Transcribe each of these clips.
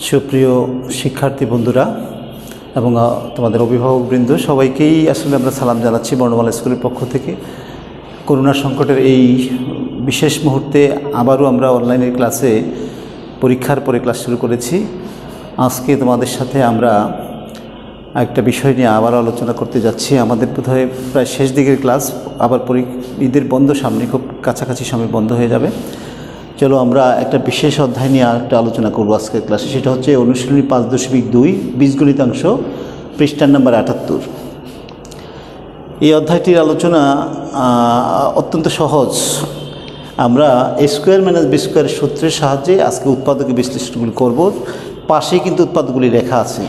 সুপ্রিয় শিক্ষার্থী বন্ধুরা এবং তোমাদের অভিভাবকবৃন্দ সবাইকেই আসলে আমরা সালাম জানাচ্ছি বর্ণমালা স্কুলের পক্ষ থেকে। করোনা সংকটের এই বিশেষ মুহূর্তে আবারও আমরা অনলাইনের ক্লাসে পরীক্ষার পরে ক্লাস শুরু করেছি। আজকে তোমাদের সাথে আমরা একটা বিষয় নিয়ে আবার আলোচনা করতে যাচ্ছি। আমাদের বোধহয় প্রায় শেষ দিকের ক্লাস, আবার ঈদের বন্ধ সামনে, খুব কাছাকাছি সময় বন্ধ হয়ে যাবে। চলো আমরা একটা বিশেষ অধ্যায় নিয়ে একটা আলোচনা করবো আজকের ক্লাসে। সেটা হচ্ছে অনুশীলনী 5.2 বীজগণিতাংশ, পৃষ্ঠা নাম্বার 78। এই অধ্যায়টির আলোচনা অত্যন্ত সহজ। আমরা এ স্কোয়ার মাইনাস বি স্কোয়ারের সূত্রের সাহায্যে আজকে উৎপাদকের বিশ্লেষণগুলি করব। পাশেই কিন্তু উৎপাদকগুলি লেখা আছে।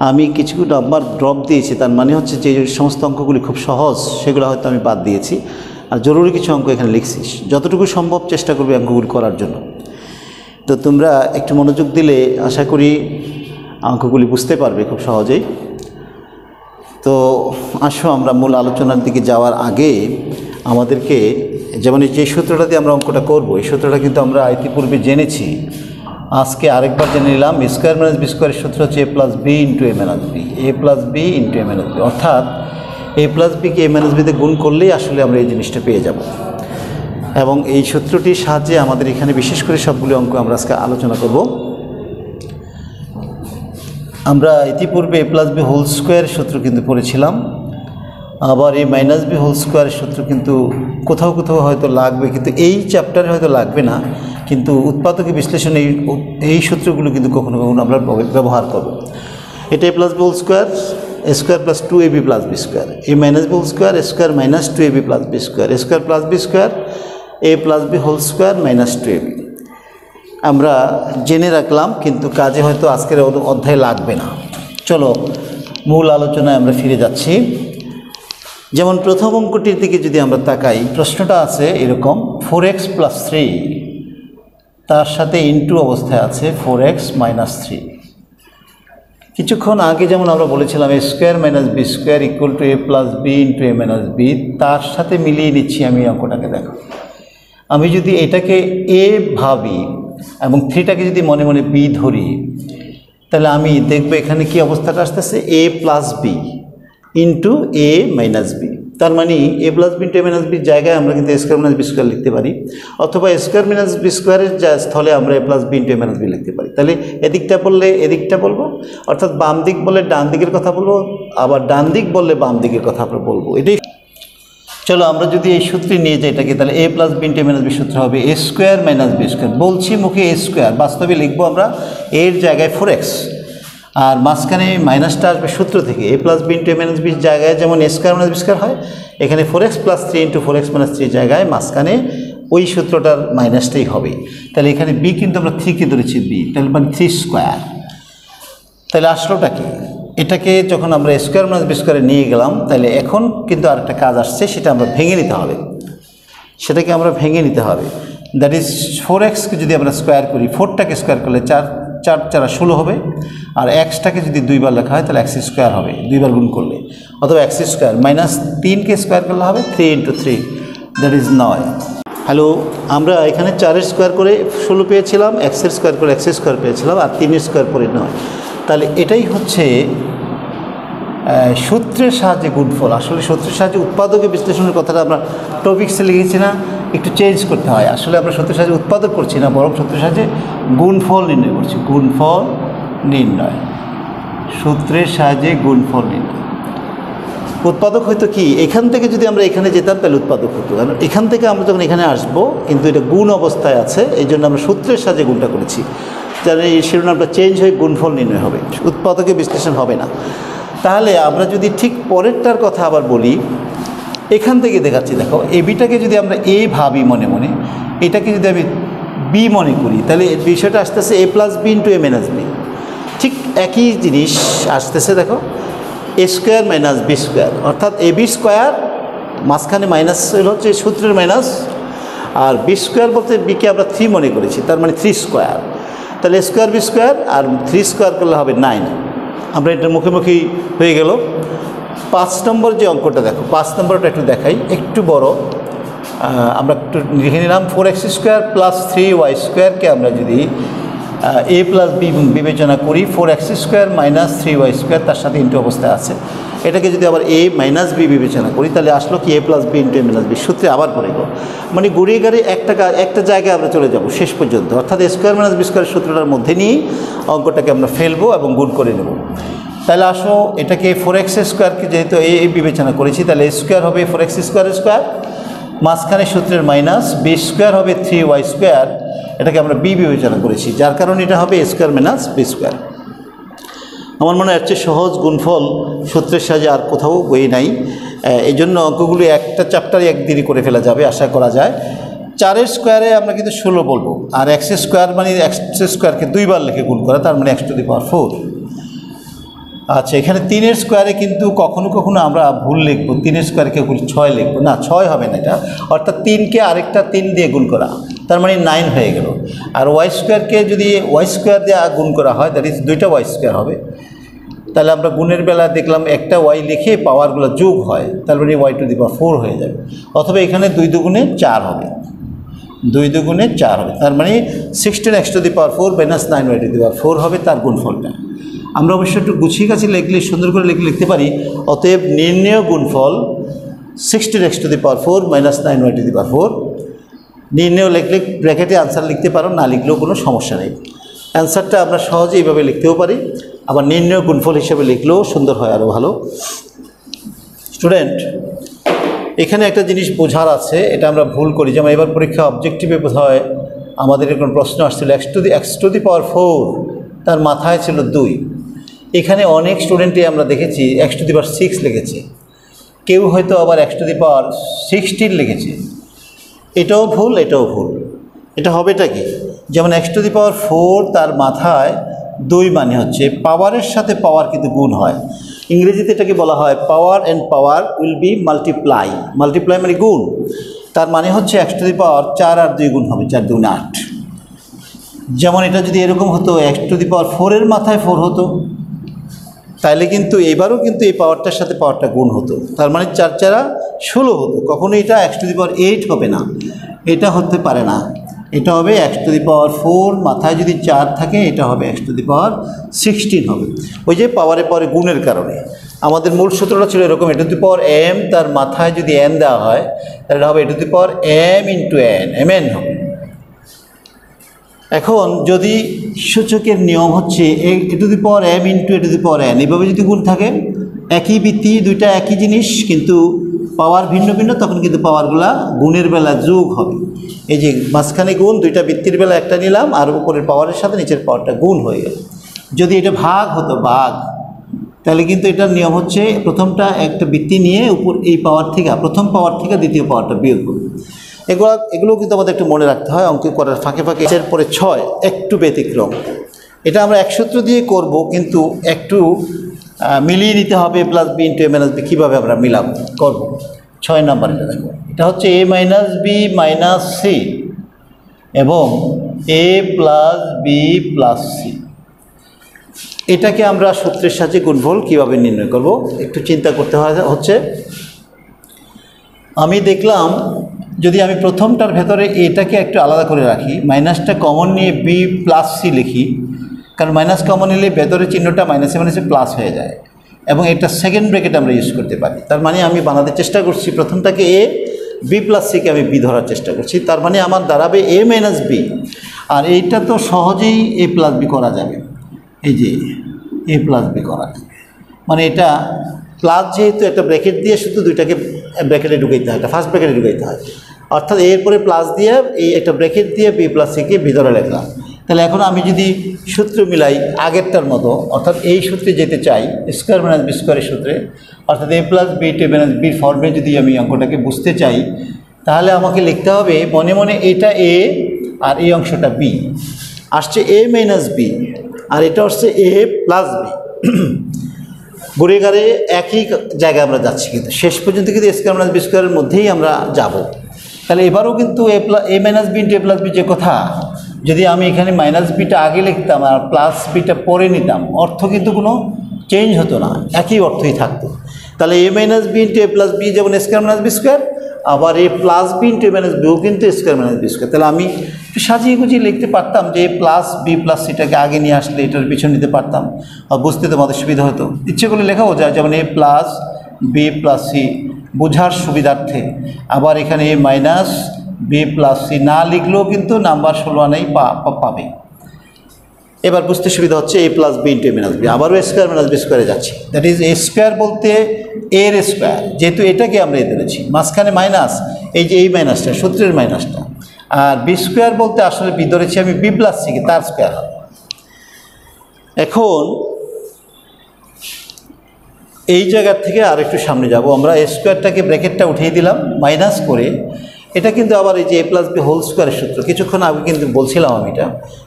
আমি কিছু নাম্বার ড্রপ দিয়েছি, তার মানে হচ্ছে যে সমস্ত অঙ্কগুলি খুব সহজ সেগুলো হয়তো আমি বাদ দিয়েছি, আর জরুরি কিছু অঙ্ক এখানে লিখছি। যতটুকু সম্ভব চেষ্টা করবে অঙ্কগুলি করার জন্য। তো তোমরা একটু মনোযোগ দিলে আশা করি অঙ্কগুলি বুঝতে পারবে খুব সহজেই। তো আসো আমরা মূল আলোচনার দিকে যাওয়ার আগে আমাদেরকে যেমন যে সূত্রটা দিয়ে আমরা অঙ্কটা করব, এই সূত্রটা কিন্তু আমরা ইতিপূর্বে জেনেছি। আজকে আরেকবার জেনে নিলাম। এ স্কোয়ার মাইনাস বি স্কোয়ারের সূত্র হচ্ছে A plus B into A minus B, A plus B into A minus B, অর্থাৎ A plus bike A minus বিতে গুণ করলেই আসলে আমরা এই জিনিসটা পেয়ে যাব। এবং এই সূত্রটির সাহায্যে আমাদের এখানে বিশেষ করে সবগুলি অঙ্ক আমরা আজকে আলোচনা করব। আমরা ইতিপূর্বে এ প্লাস বি হোল স্কোয়ারের সূত্র কিন্তু পড়েছিলাম, আবার এ মাইনাস বি হোল স্কোয়ারের সূত্র কিন্তু কোথাও কোথাও হয়তো লাগবে, কিন্তু এই চ্যাপ্টারে হয়তো লাগবে না, কিন্তু উৎপাদকের বিশ্লেষণে এই সূত্রগুলো কিন্তু কখনো কখনো আমরা ব্যবহার করব। এটা A plus B whole square, A square plus 2ab plus B square, A minus B whole square, A square minus 2ab plus B square, A square plus B square, A plus B whole square minus 2ab আমরা জেনে রাখলাম, কিন্তু কাজে হয়তো আজকের অধ্যায় লাগবে না। চলো মূল আলোচনায় আমরা ফিরে যাচ্ছি। যেমন প্রথম অঙ্কটির দিকে যদি আমরা তাকাই, প্রশ্নটা আছে এরকম, 4x প্লাস 3 তার সাথে ইনটু অবস্থায় আছে 4x মাইনাস 3। কিছুক্ষণ আগে যেমন আমরা বলেছিলাম A square minus B square equal to A plus B into A minus B, তার সাথে মিলিয়ে নিচ্ছি আমি অঙ্কটাকে। দেখো, আমি যদি এটাকে এ ভাবি এবং 3টাকে যদি মনে মনে বি ধরি, তাহলে আমি দেখব এখানে কি অবস্থাটা আসতেছে, এ plus B into A minus B. তার মানে এ plus B into A minus বির জায়গায় আমরা কিন্তু এ স্কোয়ার মাইনাস বি স্কোয়ার লিখতে পারি, অথবা এ স্কোয়ার মাইনাস বি স্কোয়ারের স্থলে আমরা এ plus B into A minus B লিখতে পারি। তাহলে এদিকটা বললে এদিকটা বলবো, অর্থাৎ বাম দিক বললে ডান দিকের কথা বলবো, আবার ডান দিক বললে বাম দিকের কথা আমরা বলবো। এটাই। চলো আমরা যদি এই সূত্রে নিয়ে যাই এটাকে, তাহলে এ plus B into A minus B সূত্র হবে এ স্কোয়ার মাইনাস বি স্কোয়ার। বলছি মুখে এ স্কোয়ার, বাস্তবে লিখবো আমরা এর জায়গায় 4x, আর মাঝখানে মাইনাসটা আসবে সূত্র থেকে। এ plus B into A minus বির জায়গায় যেমন এ স্কোয়ার মাইনাস বি স্কোয়ার হয়, এখানে 4x plus 3 into 4x minus 3 জায়গায় মাঝখানে ওই সূত্রটার মাইনাসটাই হবে। তাহলে এখানে বি কিন্তু আমরা 3কে ধরেছি বি, তাহলে মানে 3 স্কোয়ার। তাহলে আসলোটা কি, এটাকে যখন আমরা স্কোয়ার মাইনাস বি স্কোয়ারে নিয়ে গেলাম, তাহলে এখন কিন্তু আরেকটা কাজ আসছে, সেটা আমরা ভেঙে নিতে হবে। সেটাকে আমরা ভেঙে নিতে হবে। দ্যাট ইজ 4xকে যদি আমরা স্কোয়ার করি, 4টাকে স্কোয়ার করলে 4 4 4 16 হবে, আর এক্সটাকে যদি 2বার লেখা হয় তাহলে এক্স স্কোয়ার হবে 2বার গুণ করলে, অথবা এক্স স্কোয়ার মাইনাস 3কে স্কোয়ার করলে হবে 3 ইন্টু 3, দ্যাট ইজ 9। হ্যালো, আমরা এখানে 4-এর স্কোয়ার করে 16 পেয়েছিলাম, এক্সের স্কোয়ার করে এক্স স্কোয়ার পেয়েছিলাম, আর 3-এর স্কোয়ার করে 9। তাহলে এটাই হচ্ছে সূত্রের সাহায্যে গুণফল। আসলে সূত্রের সাহায্যে উৎপাদকের বিশ্লেষণের কথাটা আমরা টপিক্সে লিখেছি না, একটু চেঞ্জ করতে হয়। আসলে আমরা সূত্রের সাহায্যে উৎপাদক করছি না, বরং সূত্রের সাহায্যে গুণফল নির্ণয় করছি। গুণফল নির্ণয়, সূত্রের সাহায্যে গুণফল নির্ণয়। উৎপাদক হয়তো কি, এখান থেকে যদি আমরা এখানে যেতাম তাহলে উৎপাদক হতো, কারণ এখান থেকে আমরা যখন এখানে আসবো, কিন্তু এটা গুণ অবস্থায় আছে, এই জন্য আমরা সূত্রের সাহায্যে গুণটা করেছি। যার এই শিরোনামটা চেঞ্জ হয়ে গুণফল নির্ণয় হবে, উৎপাদকের বিশ্লেষণ হবে না। তাহলে আমরা যদি ঠিক পরেরটার কথা আবার বলি, এখান থেকে দেখাচ্ছি, দেখো এ বিটাকে যদি আমরা এ ভাবি মনে মনে, এটাকে যদি আমি বি মনে করি, তাহলে বিষয়টা আসতেছে এ plus B into A minus B. ঠিক একই জিনিস আসতেছে, দেখো এ স্কোয়ার মাইনাস বি স্কোয়ার, অর্থাৎ এ বি স্কোয়ার মাঝখানে মাইনাস হচ্ছে সূত্রের মাইনাস, আর বি স্কোয়ার বলতে বিকে আমরা 3 মনে করেছি, তার মানে 3 স্কোয়ার। তাহলে A square B square R 3 square করলে হবে 9। আমরা এটার মুখোমুখি হয়ে গেল। 5 নম্বর যে অঙ্কটা দেখো, 5 নম্বরটা একটু দেখাই, একটু বড়। আমরা একটু লিখে নিলাম 4x স্কোয়ার প্লাস 3y স্কোয়ারকে আমরা যদি এ প্লাস বি বিবেচনা করি 4x² মাইনাস 3y² তার সাথে ইন্টু অবস্থায় আছে, এটাকে যদি আবার এ মাইনাস বি বিবেচনা করি তাহলে আসলো কি এ plus B into A minus B সূত্রে আবার পড়ে গেল, মানে গড়িয়ে গাড়ি একটা জায়গায় আমরা চলে যাব শেষ পর্যন্ত, অর্থাৎ a² মাইনাস b² সূত্রটার মধ্যে নিয়েই অঙ্কটাকে আমরা ফেলবো এবং গুণ করে নেব। তাহলে আসো এটাকে 4x² যেহেতু এ বিবেচনা করেছি তাহলে a² হবে 4x², মাঝখানে সূত্রের মাইনাস b² হবে 3y², এটাকে আমরা বি বিবেচনা করেছি যার কারণে এটা হবে a² মাইনাস b²। আমার মনে হয় চেয়ে সহজ গুণফল সূত্রের সাহায্যে আর কোথাও বই নাই, এই জন্য অঙ্কগুলি একটা চ্যাপ্টারে একদিনই করে ফেলা যাবে আশা করা যায়। 4-এর স্কোয়ারে আমরা কিন্তু 16 বলবো, আর x² মানে x²কে 2 বার লিখে গুণ করা, তার মানে x⁴। আচ্ছা, এখানে 3-এর স্কোয়ারে কিন্তু কখনো কখনো আমরা ভুল লিখবো, 3-এর স্কোয়ারকে 6 লিখবো না, 6 হবে না এটা, অর্থাৎ 3কে আরেকটা 3 দিয়ে গুণ করা, তার মানে 9 হয়ে গেল। আর y² যদি y² দিয়ে গুণ করা হয় দ্যাট ইজ 2টা y² হবে, তাহলে আমরা গুণের বেলা দেখলাম একটা y লিখে পাওয়ারগুলো যোগ হয়, তার মানে y⁴ হয়ে যাবে, অথবা এখানে 2 দুগুণে 4 হবে, 2 দুগুণে 4 হবে, তার মানে 16x⁴ মাইনাস 9y⁴ হবে তার গুণফলটা। আমরা অবশ্য একটু গুছিয়ে কাছে লিখলে সুন্দর করে লিখতে পারি, অতএব নির্ণেয় গুণফল 16x⁴ মাইনাস 9y⁴। নির্ণেয় লিখলে ব্র্যাকেটে আনসার লিখতে পারো, না লিখলেও কোনো সমস্যা নেই, অ্যান্সারটা আমরা সহজে এইভাবে লিখতেও পারি, আবার নির্ণেয় গুণফল হিসেবে লিখলেও সুন্দর হয়, আরও ভালো। স্টুডেন্ট, এখানে একটা জিনিস বোঝার আছে, এটা আমরা ভুল করি, যেমন এবার পরীক্ষা অবজেক্টিভে বোধ হয় আমাদের এরকম প্রশ্ন আসছিল x⁴ তার মাথায় ছিল 2, এখানে অনেক স্টুডেন্টই আমরা দেখেছি x⁶ লিখেছে, কেউ হয়তো আবার x⁴ লিখেছে, এটাও ভুল এটাও ভুল। এটা হবেটা কি, যেমন x⁴ তার মাথায় 2 মানে হচ্ছে পাওয়ারের সাথে পাওয়ার কিন্তু গুণ হয়, ইংরেজিতে এটাকে বলা হয় power and power will be multiply মানে গুণ, তার মানে হচ্ছে x⁴ 4 আর 2 গুণ হবে, 4 2 8। যেমন এটা যদি এরকম হতো x⁴ এর মাথায় 4 হতো, তাইলে কিন্তু এবারও কিন্তু এই পাওয়ারটার সাথে পাওয়ারটা গুণ হতো, তার মানে 4 4 16 হতো, কখনো এটা x⁴ হবে না, এটা হতে পারে না, এটা হবে x⁴ মাথায় যদি 4 থাকে এটা হবে x⁴ হবে, ওই যে পাওয়ারে পরে গুণের কারণে। আমাদের মূল সূত্রটা ছিল এরকম, m তার মাথায় যদি n দেওয়া হয় তাহলে হবে m ইন্টু n, mn হবে। এখন যদি সূচকের নিয়ম হচ্ছে m ইন্টু n, এইভাবে যদি গুণ থাকে, একই বৃত্তি, দুইটা একই জিনিস কিন্তু পাওয়ার ভিন্ন ভিন্ন, তখন কিন্তু পাওয়ারগুলা গুণের বেলা যোগ হবে, এই যে মাঝখানে গুণ, দুইটা বৃত্তির বেলা একটা নিলাম আর উপরের পাওয়ারের সাথে নিচের পাওয়ারটা গুণ হয়ে গেল। যদি এটা ভাগ হতো ভাগ, তাহলে কিন্তু এটার নিয়ম হচ্ছে প্রথমটা একটা বৃত্তি নিয়ে উপর এই পাওয়ার থেকে, প্রথম পাওয়ার থেকে দ্বিতীয় পাওয়ারটা বিয়োগ করবে। এগুলো কিন্তু আমাদের একটু মনে রাখতে হয় অঙ্ক করার ফাঁকে ফাঁকে। এরপরে 6 একটু ব্যতিক্রম, এটা আমরা এক সূত্র দিয়ে করব, কিন্তু একটু মিলিয়ে নিতে হবে a + b * a - b, কীভাবে আমরা করব। 6 নাম্বার এটা দেখো, এটা হচ্ছে a - b - c এবং a + b + c, এটাকে আমরা সূত্রের সাহায্যে গুণফল কীভাবে নির্ণয় করব একটু চিন্তা করতে হচ্ছে। আমি দেখলাম যদি আমি প্রথমটার ভেতরে এটাকে একটু আলাদা করে রাখি, মাইনাসটা কমন নিয়ে b + c লিখি, কারণ মাইনাস কমন নিলে ভেতরের চিহ্নটা মাইনাসে প্লাস হয়ে যায়, এবং এটা সেকেন্ড ব্র্যাকেট আমরা ইউজ করতে পারি, তার মানে আমি বানাতে চেষ্টা করছি প্রথমটাকে a, b + c কে আমি b ধরার চেষ্টা করছি, তার মানে আমার দাঁড়াবে a - b, আর এইটা তো সহজেই a + b করা যাবে, এই যে a + b করা যাবে, মানে এটা প্লাস যেহেতু একটা ব্র্যাকেট দিয়ে শুধু দুইটাকে ব্র্যাকেটে ঢুকাইতে হয়, এটা ফার্স্ট ব্র্যাকেটে ঢুকাইতে হয়, অর্থাৎ এরপরে প্লাস দিয়ে এই একটা ব্র্যাকেট দিয়ে b + c কে ভিতরে লিখলাম। তাহলে এখন আমি যদি সূত্র মিলাই আগেরটার মতো, অর্থাৎ এই সূত্রে যেতে চাই স্কোয়ার মাইনাস বি স্কোয়ারের সূত্রে, অর্থাৎ a + b - b ফর্মে যদি আমি অঙ্কটাকে বুঝতে চাই, তাহলে আমাকে লিখতে হবে মনে মনে এটা a আর এই অংশটা b, আসছে a - b, আর এটা হচ্ছে a + b। ঘুরে গাড়ে একই জায়গায় আমরা যাচ্ছি, কিন্তু শেষ পর্যন্ত কিন্তু স্কোয়ার মাইনাস বি স্কোয়ারের মধ্যেই আমরা যাব। তাহলে এবারও কিন্তু a - b * a + b যে কথা, যদি আমি এখানে -bটা আগে লিখতাম আর +bটা পরে নিতাম, অর্থ কিন্তু কোনো চেঞ্জ হতো না, একই অর্থই থাকতো। তাহলে a - b * a + b যেমন স্কোয়ার মাইনাস বি স্কোয়ার, আবার এ plus B into A minus bio কিন্তু এ স্কোয়ার মাইনাস বি স্কোয়ার। তাহলে আমি একটু সাজিয়ে গুজিয়ে লিখতে পারতাম যে এ প্লাস বি প্লাস সিটাকে আগে নিয়ে আসলে এটার পিছনে নিতে পারতাম, আর বুঝতে তোমাদের সুবিধা হতো। ইচ্ছে করলে লেখাও যায়, যেমন এ প্লাস বি প্লাস সি বোঝার সুবিধার্থে। আবার এখানে এ মাইনাস বি প্লাস সি না লিখলেও কিন্তু নাম্বার 16 আনাই পাবে। এবার বুঝতে সুবিধা হচ্ছে A plus B into A minus B, আবারও এ স্কোয়ার মাইনাস বি স্কোয়ারে যাচ্ছে। দ্যাট ইজ এ স্কোয়ার বলতে এর স্কোয়ার, যেহেতু এটাকে আমরা এ ধরেছি, মাঝখানে মাইনাস, এই যে এই মাইনাসটা সূত্রের মাইনাসটা। আর বি স্কোয়ার বলতে আসলে বি ধরেছি আমি বি প্লাস সিকে, তার স্কোয়ার। এখন এই জায়গা থেকে আর একটু সামনে যাব আমরা। এ স্কোয়ারটাকে ব্র্যাকেটটা উঠিয়ে দিলাম মাইনাস করে, এটা কিন্তু আবার এই যে এ প্লাস বি হোল স্কোয়ারের সূত্র, কিছুক্ষণ আগে কিন্তু বলছিলাম আমি এটা,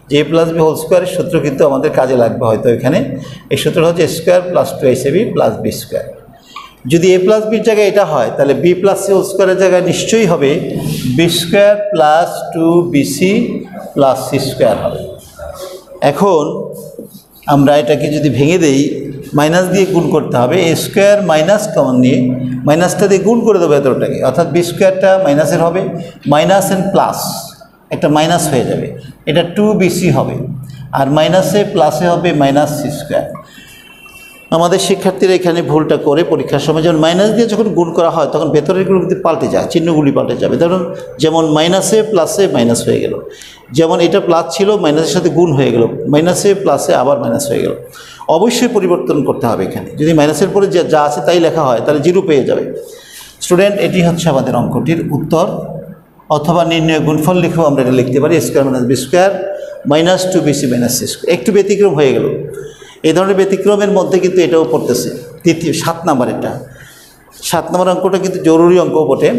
যে এ প্লাস বি হোল স্কোয়ারের সূত্র কিন্তু আমাদের কাজে লাগবে হয়তো এখানে। এই সূত্রটা হচ্ছে square plus 2ac plus B square. যদি এ প্লাস বির জায়গায় এটা হয়, তাহলে বি প্লাস সি হোল স্কোয়ারের জায়গায় নিশ্চয়ই হবে B square plus 2bc plus C square হবে। এখন আমরা এটাকে যদি ভেঙে দেই, মাইনাস দিয়ে গুণ করতে হবে, এ স্কোয়ার মাইনাস কমন নিয়ে মাইনাসটা দিয়ে গুণ করে দেবো এতটাকে, অর্থাৎ বি স্কোয়ারটা মাইনাসের হবে, মাইনাস এন্ড প্লাস একটা মাইনাস হয়ে যাবে, এটা 2bc হবে, আর মাইনাসে প্লাসে হবে মাইনাস সি স্কোয়ার। আমাদের শিক্ষার্থীরা এখানে ভুলটা করে পরীক্ষার সময়, যেমন মাইনাস দিয়ে যখন গুণ করা হয় তখন ভেতরেরগুলো কিন্তু পাল্টে যায়, চিহ্নগুলি পাল্টে যাবে। ধরুন যেমন মাইনাসে প্লাসে মাইনাস হয়ে গেল, যেমন এটা প্লাস ছিল মাইনাসের সাথে গুণ হয়ে গেল, মাইনাসে প্লাসে আবার মাইনাস হয়ে গেল। অবশ্যই পরিবর্তন করতে হবে এখানে, যদি মাইনাসের পরে যা আছে তাই লেখা হয় তাহলে জিরো পেয়ে যাবে স্টুডেন্ট। এটি হচ্ছে আমাদের অঙ্কটির উত্তর, অথবা নির্ণয় গুণফল লিখেও আমরা এটা লিখতে পারি, square minus B square minus 2bc minus C square. একটু ব্যতিক্রম হয়ে গেল, এই ধরনের ব্যতিক্রমের মধ্যে কিন্তু এটাও পড়তেছে, তৃতীয় 7 নম্বরেরটা। 7 নম্বর অঙ্কটা কিন্তু জরুরি অঙ্ক বটে।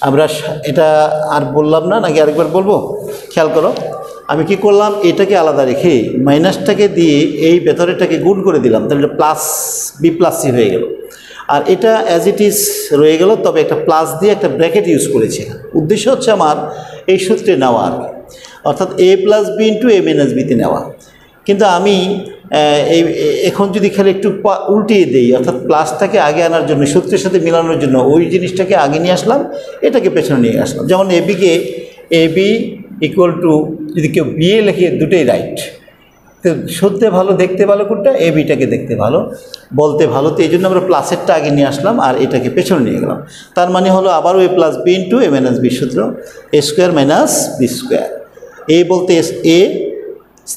আমরা এটা আর বললাম না, নাকি আরেকবার বলবো? খেয়াল করো, আমি কি করলাম, এটাকে আলাদা রেখে মাইনাসটাকে দিয়ে এই ভেতরেরটাকে গুণ করে দিলাম, তাহলে প্লাস বি প্লাস সি হয়ে গেল। আর এটা অ্যাজ ইট ইজ রয়ে গেল, তবে একটা প্লাস দিয়ে একটা ব্র্যাকেট ইউজ করেছি। উদ্দেশ্য হচ্ছে আমার এই সূত্রে নেওয়া আর কি, অর্থাৎ A plus B into A minus বিতে নেওয়া। কিন্তু আমি এখন যদি খালি একটু উল্টিয়ে দেই, অর্থাৎ প্লাসটাকে আগে আনার জন্য, সূত্রের সাথে মেলানোর জন্য ওই জিনিসটাকে আগে নিয়ে আসলাম, এটাকে পেছনে নিয়ে আসলাম। যেমন এবিকে এবি ইকুয়াল টু, যদি কেউ বিয়ে লেখে দুটোই রাইট, তো শুনতে ভালো দেখতে ভালো কোনটা, এবিটাকে দেখতে ভালো বলতে ভালো, তো এই জন্য আমরা প্লাসেরটা আগে নিয়ে আসলাম আর এটাকে পেছনে নিয়ে গেলাম। তার মানে হলো আবারও এ plus B into A minus B সূত্র, এ স্কোয়ার মাইনাস বি স্কোয়ার। এ বলতে এ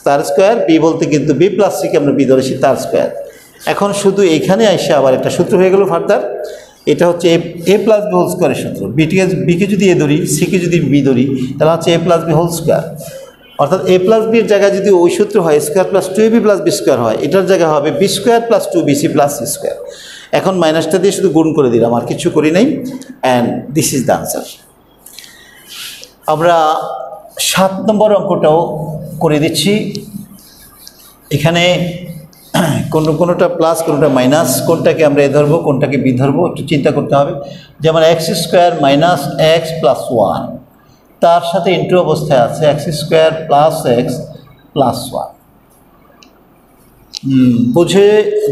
তার স্কোয়ার, বি বলতে কিন্তু বি প্লাস সিকে আমরা বি ধরেছি তার স্কোয়ার। এখন শুধু এইখানে এসে আবার একটা সূত্র হয়ে গেল ফার্দার, এটা হচ্ছে এ প্লাস বি হোল স্কোয়ারের সূত্র। বিকে যদি এ ধরি, সিকে যদি বি ধরি, তাহলে হচ্ছে A plus B whole square. অর্থাৎ এ প্লাস বির জায়গায় যদি ওই সূত্র হয় square plus 2ab plus B square হয়, এটার জায়গা হবে B square plus 2bc plus C square. এখন মাইনাসটা দিয়ে শুধু গুণ করে দিলাম, আর কিছু করি নাই, and this is the answer. আমরা 7 নম্বর অঙ্কটাও করে দিচ্ছি। এখানে কোনোটা প্লাস কোনোটা মাইনাস, কোনটাকে আমরা এ ধরবো কোনটাকে বি ধরবো একটু চিন্তা করতে হবে। যেমন x square minus x plus 1, তার সাথে ইন্টু অবস্থায় আছে x square plus x plus 1। বুঝে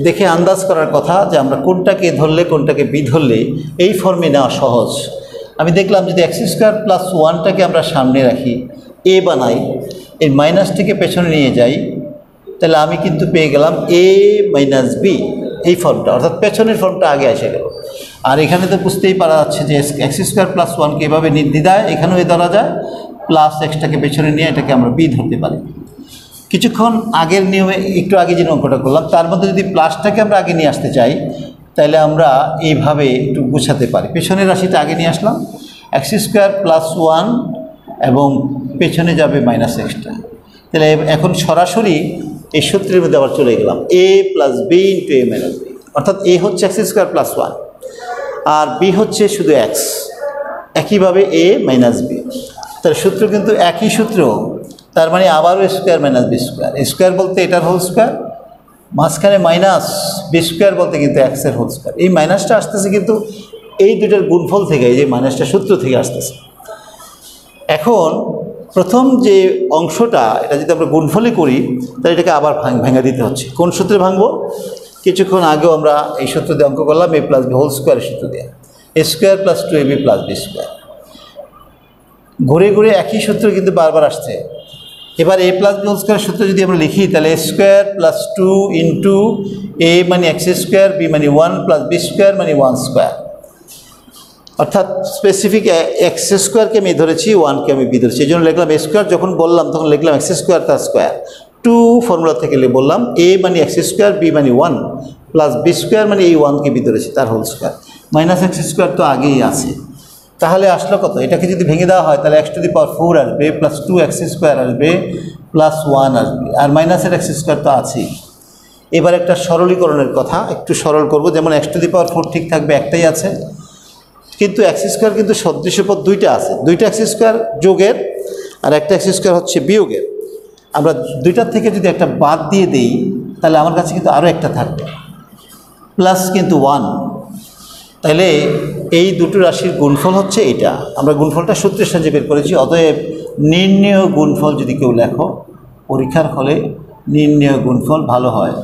দেখে আন্দাজ করার কথা যে আমরা কোনটাকে ধরলে কোনটাকে বি ধরলে এই ফর্মে নেওয়া সহজ। আমি দেখলাম যদি এক্স স্কোয়ার প্লাস 1টাকে আমরা সামনে রাখি, এ বানাই, এই মাইনাসটিকে পেছনে নিয়ে যাই, তাহলে আমি কিন্তু পেয়ে গেলাম এ মাইনাস বি, এই ফর্মটা, অর্থাৎ পেছনের ফর্মটা আগে এসে গেল। আর এখানে তো বুঝতেই পারা যাচ্ছে যে এক্স স্কোয়ার প্লাস 1কে এভাবে নির্দ্বিধায় এখানেও এ ধরা যায়, প্লাস এক্সটাকে পেছনে নিয়ে এটাকে আমরা বি ধরতে পারি। কিছুক্ষণ আগের নিয়মে একটু আগে যে অঙ্কটা করলাম, তার মধ্যে যদি প্লাসটাকে আমরা আগে নিয়ে আসতে চাই, তাহলে আমরা এইভাবে একটু গুছাতে পারি। পেছনের রাশিটা আগে নিয়ে আসলাম, এক্স স্কোয়ার প্লাস 1 এবং পেছনে যাবে মাইনাস এক্সটা। তাহলে এখন সরাসরি এই সূত্রের মধ্যে আবার চলে গেলাম, এ plus B into A minus B, অর্থাৎ এ হচ্ছে এক্স স্কোয়ার প্লাস 1 আর বি হচ্ছে শুধু এক্স, একইভাবে এ মাইনাস বি। তার সূত্র কিন্তু একই সূত্র, তার মানে আবারও square minus B square. Square বলতে এটার হোল স্কোয়ার, মাঝখানে মাইনাস বি স্কোয়ার বলতে কিন্তু এক্সের হোল স্কোয়ার। এই মাইনাসটা আসতেছে কিন্তু এই দুটোর গুণফল থেকে, এই যে মাইনাসটা সূত্র থেকে আসতেছে। এখন প্রথম যে অংশটা, এটা যদি আমরা গুণফলে করি তাহলে এটাকে আবার ভেঙে দিতে হচ্ছে। কোন সূত্রে ভাঙবো? কিছুক্ষণ আগেও আমরা এই সূত্র দিয়ে অঙ্ক করলাম, এ প্লাস বি হোল স্কোয়ারের সূত্র দিয়ে। A square plus 2ab plus B square. ঘুরে ঘুরে একই সূত্র কিন্তু বারবার আসছে। এবার A plus B whole square সূত্র যদি আমরা লিখি তাহলে A square plus 2 into A মানে এক্স স্কোয়ার, বি মানে 1 প্লাস বি স্কোয়ার মানে 1 স্কোয়ার। অর্থাৎ স্পেসিফিক এক্স স্কোয়ারকে আমি ধরেছি, 1কে আমি বি ধরেছি, এই জন্য লিখলাম এ স্কোয়ার। যখন বললাম তখন লিখলাম এক্স স্কোয়ার তার স্কোয়ার। 2 ফর্মুলা থেকে বললাম এ মানে এক্স স্কোয়ার, বি মানে 1 প্লাস বি স্কোয়ার মানে এই 1কে বি ধরেছি তার whole square. Minus X square তো আগেই আছে, তাহলে আসলো কত? এটাকে যদি ভেঙে দেওয়া হয় তাহলে x টু দি পাওয়ার 4 আসবে, প্লাস 2x স্কোয়ার আসবে, প্লাস 1 আসবে, আর মাইনাসের এক্স স্কোয়ার তো আছেই। এবার একটা সরলীকরণের কথা একটু সরল করব, যেমন x টু দি পাওয়ার 4 ঠিক থাকবে, একটাই আছে, কিন্তু এক্স স্কোয়ার কিন্তু সদৃশ্য পদ দুইটা আছে, দুইটা এক্স স্কোয়ার যোগের আর একটা এক্স স্কোয়ার হচ্ছে বিয়োগের। আমরা দুইটার থেকে যদি একটা বাদ দিয়ে দিই তাহলে আমার কাছে কিন্তু আরও একটা থাকবে, প্লাস কিন্তু 1। তাহলে এই দুটো রাশির গুণফল হচ্ছে এটা। আমরা গুণফলটা সূত্রের সাহায্যে বের করেছি। অতএব নির্ণেয় গুণফল যদি কেউ লেখো পরীক্ষার হলে, নির্ণেয় গুণফল ভালো হয়,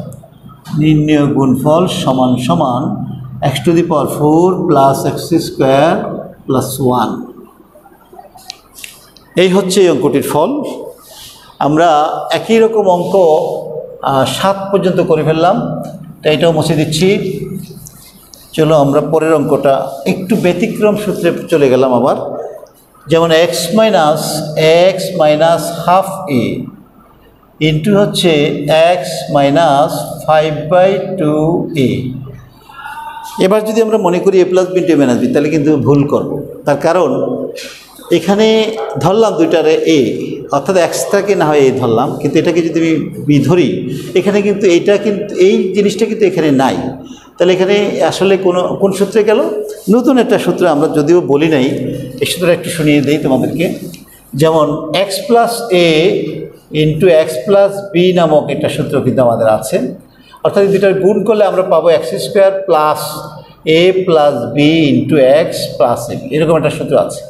নির্ণেয় গুণফল সমান সমান x to the power 4 plus x square plus 1। এই হচ্ছে এই অঙ্কটির ফল। আমরা একই রকম অঙ্ক 7 পর্যন্ত করে ফেললাম, তাই এটাও মুছে দিচ্ছি। চলো আমরা পরের অঙ্কটা একটু ব্যতিক্রম সূত্রে চলে গেলাম আবার। যেমন এক্স মাইনাস হাফ এ ইন্টু হচ্ছে এক্স মাইনাস 5/2a। এবার যদি আমরা মনে করি এ plus B into A minus B, তাহলে কিন্তু ভুল করব। তার কারণ এখানে ধরলাম দুইটারে এ, অর্থাৎ এক্সটাকে না হয় এ ধরলাম, কিন্তু এটাকে যদি আমি বি ধরি, এখানে কিন্তু এইটা কিন্তু এই জিনিসটা কিন্তু এখানে নাই। তাহলে এখানে আসলে কোন সূত্রে গেল? নতুন একটা সূত্র, আমরা যদিও বলি নাই, এই সূত্রটা একটু শুনিয়ে দেই তোমাদেরকে। যেমন এক্স প্লাস এ ইন্টু এক্স প্লাস বি নামক একটা সূত্র কিন্তু আমাদের আছে। অর্থাৎ দুটার গুণ করলে আমরা পাবো x square plus a plus B into x plus a, এরকম একটা সূত্র আছে।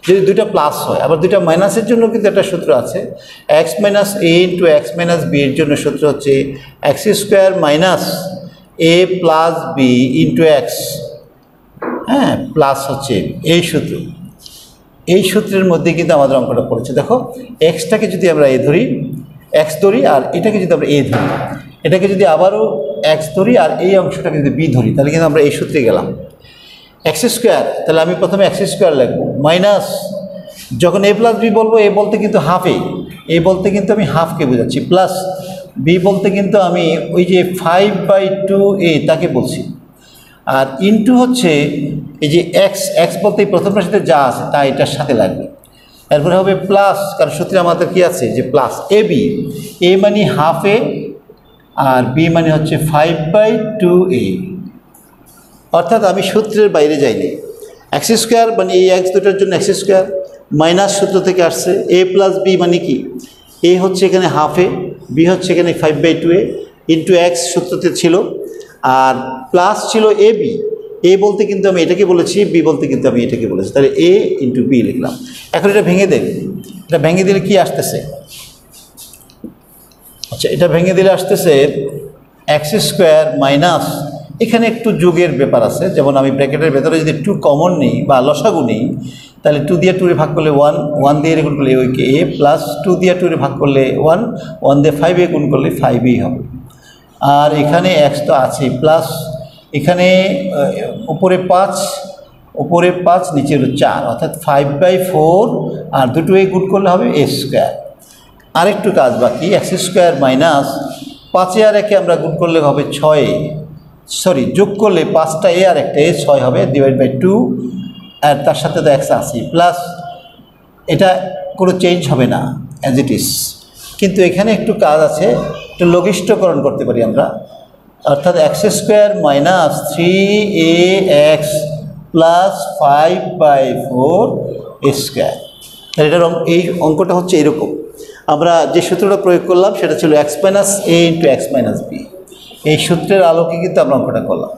যদি দুইটা প্লাস হয়, আবার দুইটা মাইনাসের জন্য কিন্তু একটা সূত্র আছে। এক্স মাইনাস এ ইন্টু এক্স মাইনাস বি এর জন্য সূত্র হচ্ছে এক্স স্কোয়ার মাইনাস এ প্লাস বি ইন্টু এক্স, হ্যাঁ, প্লাস হচ্ছে এই সূত্র। এই সূত্রের মধ্যে কিন্তু আমাদের অঙ্কটা পড়েছে। দেখো এক্সটাকে যদি আমরা এ ধরি, এক্স ধরি, আর এটাকে যদি আমরা এ ধরি, এটাকে যদি আবারও এক্স ধরি, আর এই অংশটাকে যদি বি ধরি, তাহলে কিন্তু আমরা এই সূত্রে গেলাম। এক্স স্কোয়ার, তাহলে আমি প্রথমে এক্স স্কোয়ার লিখবো, মাইনাস যখন এ প্লাস বি বলবো, এ বলতে কিন্তু হাফে, এ বলতে কিন্তু আমি হাফকে বোঝাচ্ছি, প্লাস বি বলতে কিন্তু আমি ওই যে 5/2a তাকে বলছি, আর ইন্টু হচ্ছে এই যে এক্স বলতে এই প্রথম রাশিতে যা আছে তা এটার সাথে লাগবে। এরপরে হবে প্লাস, কারণ সূত্রে আমাদের কি আছে যে প্লাস এ বি, এ মানে হাফ এ আর বি মানে হচ্ছে 5/2a। অর্থাৎ আমি সূত্রের বাইরে যাইনি। এক্স স্কোয়ার মানে এই এক্স দুটোর জন্য এক্স স্কোয়ার, মাইনাস সূত্র থেকে আসছে এ প্লাস বি মানে কি, এ হচ্ছে এখানে হাফ এ, বি হচ্ছে এখানে 5/2a ইন্টু এক্স সূত্রতে ছিল, আর প্লাস ছিল এ বি, এ বলতে কিন্তু আমি এটাকে বলেছি, বি বলতে কিন্তু আমি এটাকে বলেছি, তাহলে এ ইন্টু বি লিখলাম। এখন এটা ভেঙে দেন, এটা ভেঙে দিলে কি আসতেছে? আচ্ছা, এটা ভেঙে দিলে আসতেছে এক্স স্কোয়ার মাইনাস, এখানে একটু যোগের ব্যাপার আছে, যেমন আমি ব্র্যাকেটের ভেতরে যদি 2 কমন নিই বা লসাগু নিই, তাহলে 2 দিয়ে 2 ভাগ করলে 1, 1 দিয়ে গুণ করলে ওইকে এ, প্লাস 2 দিয়ে 2 ভাগ করলে 1, 1 দিয়ে 5 গুণ করলে 5ই হবে। আর এখানে এক্স তো আছে, প্লাস এখানে উপরে 5 নিচের 4, অর্থাৎ 5/4, আর দুটো এ গুণ করলে হবে এ স্কোয়ার। আরেকটু কাজ বাকি, এক্স স্কোয়ার মাইনাস 5 আর একে আমরা গুণ করলে হবে 6, যোগ করলে 5টা এ আর একটা এ 6 হবে, /2, আর তার সাথে তো এক্স আছে, প্লাস এটা কোনো চেঞ্জ হবে না অ্যাজ ইট ইজ, কিন্তু এখানে একটু কাজ আছে, একটু লঘিষ্ঠকরণ করতে পারি আমরা, অর্থাৎ x square minus 3ax plus 5/4 square. এটার এই অঙ্কটা হচ্ছে এরকম। আমরা যে সূত্রটা প্রয়োগ করলাম সেটা ছিল এক্স মাইনাস এ ইন্টু এক্স মাইনাস বি, এই সূত্রের আলোকে কিন্তু আমরা অঙ্কটা করলাম।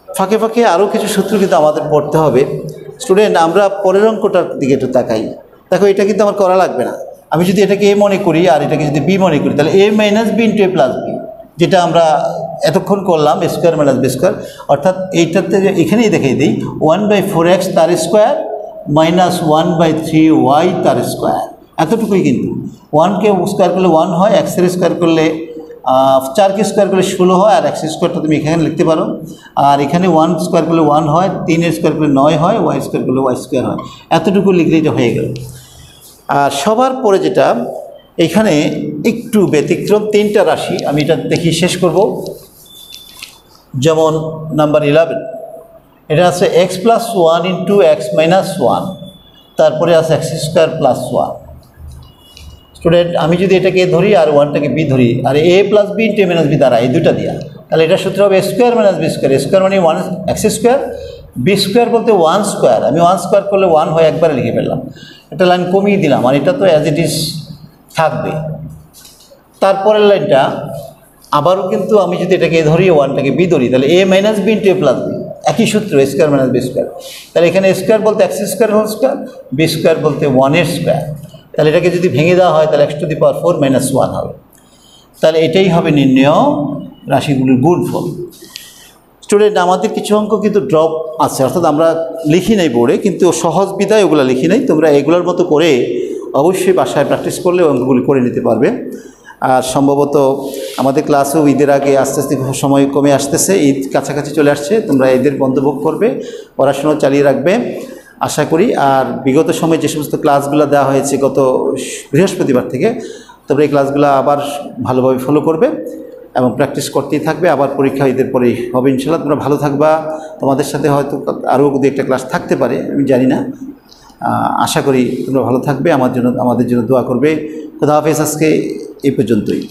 ফাঁকে ফাঁকে আরও কিছু সূত্র কিন্তু আমাদের পড়তে হবে। স্টুডেন্ট, আমরা পরের অঙ্কটার দিকে একটু তাকাই। দেখো, এটা কিন্তু আমার করা লাগবে না। আমি যদি এটাকে এ মনে করি আর এটাকে যদি বি মনে করি, তাহলে এ মাইনাস বি ইন্টু এ প্লাস বি, যেটা আমরা এতক্ষণ করলাম স্কোয়ার মাইনাস বি স্কোয়ার, অর্থাৎ এইটাতে এখানেই দেখিয়ে দিই 1/4x তার স্কোয়ার মাইনাস 1/3y তার স্কোয়ার, এতটুকুই। কিন্তু 1কে স্কোয়ার করলে 1 হয়, এক্সের স্কোয়ার করলে 4কে স্কোয়ার করলে 16 হয়, আর এক্স স্কোয়ারটা তুমি এখানে লিখতে পারো। আর এখানে 1 স্কোয়ার করলে 1 হয়, 3 স্কোয়ার করলে 9 হয়, ওয়াই স্কোয়ার করলে ওয়াই স্কোয়ার হয়, এতটুকু লিখলেই এটা হয়ে গেল। আর সবার পরে যেটা এখানে একটু ব্যতিক্রম 3টা রাশি, আমি এটা দেখি শেষ করব। যেমন নাম্বার 11, এটা আছে x + 1 × x - 1, তারপরে আছে x² + 1। স্টুডেন্ট, আমি যদি এটাকে ধরি আর 1টাকে বি ধরি, আর a + b × a - b দ্বারা এই দুটা দিয়া, তাহলে এটা সূত্র হবে square minus B square. Square মানে 1x², বি স্কোয়ার বলতে 1 স্কোয়ার, আমি 1 স্কোয়ার করলে 1 হয়, একবারে লিখে ফেললাম। একটা লাইন কমিয়ে দিলাম, আর এটা তো অ্যাজ ইট ইজ থাকবে। তারপরের লাইনটা আবারও কিন্তু আমি যদি এটাকে ধরি 1টাকে বি ধরি, তাহলে a - b × a + b, একই সূত্র, স্কোয়ার মাইনাস বি স্কোয়ার। তাহলে এখানে স্কোয়ার বলতে x² whole square, B square বলতে 1-এর স্কোয়ার। তাহলে এটাকে যদি ভেঙে দেওয়া হয় তাহলে x⁴ - 1 হবে। তাহলে এটাই হবে নির্ণেয় রাশিগুলির গুণফল। স্টুডেন্ট, আমাদের কিছু অঙ্ক কিন্তু ড্রপ আছে, অর্থাৎ আমরা লিখি নাই বোর্ডে, কিন্তু সহজ বিধায় ওগুলো লিখি নাই। তোমরা এগুলোর মতো করে অবশ্যই বাসায় প্র্যাকটিস করলে অঙ্কগুলি করে নিতে পারবে। আর সম্ভবত আমাদের ক্লাসেও ঈদের আগে আস্তে আস্তে সময় কমে আসতেছে, ঈদ কাছাকাছি চলে আসছে, তোমরা ঈদের বন্ধভোগ করবে, পড়াশোনা চালিয়ে রাখবে আশা করি। আর বিগত সময়ে যে সমস্ত ক্লাসগুলো দেওয়া হয়েছে গত বৃহস্পতিবার থেকে, তোমরা এই ক্লাসগুলো আবার ভালোভাবে ফলো করবে এবং প্র্যাকটিস করতেই থাকবে। আবার পরীক্ষা ঈদের পরেই হবে ইনশাআল্লাহ। তোমরা ভালো থাকবা, তোমাদের সাথে হয়তো আরও দু একটা ক্লাস থাকতে পারে, আমি জানি না। আশা করি তোমরা ভালো থাকবে, আমাদের জন্য দোয়া করবে। খোদা হাফেজ, আজকে এই পর্যন্তই।